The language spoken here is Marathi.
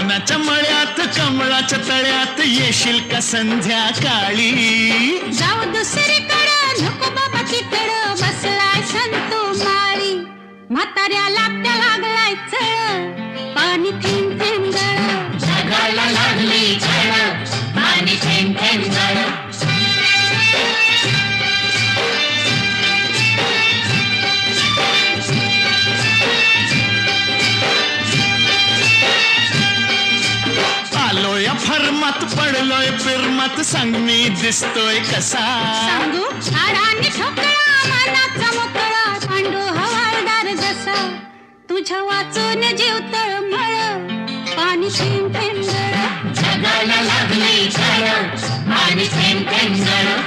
मौनाच्या मळ्यात कमळाच्या तळ्यात येशील का संध्याकाळी? जाऊ दुसरीकडं नको बाबा तिकडं बसलाय संतू माळी. म्हाताऱ्याला त्या लागलाय चळ पाणी थेंब थेंब गळ. जगाला लागली झळ पाणी थेंब थेंब गळ. आलोय फर्मात पडलोय पिरमात सांग मी दिसतोय कसा? सांगू हाडांनी ठोकळा मनाचा मोकळा पांडू हवालदार जसा. तुझ्या वाचून जीव तळमळ पाणी थेंब थेंब गळ. जगाला लागली झळ पाणी थेंब थेंब गळ.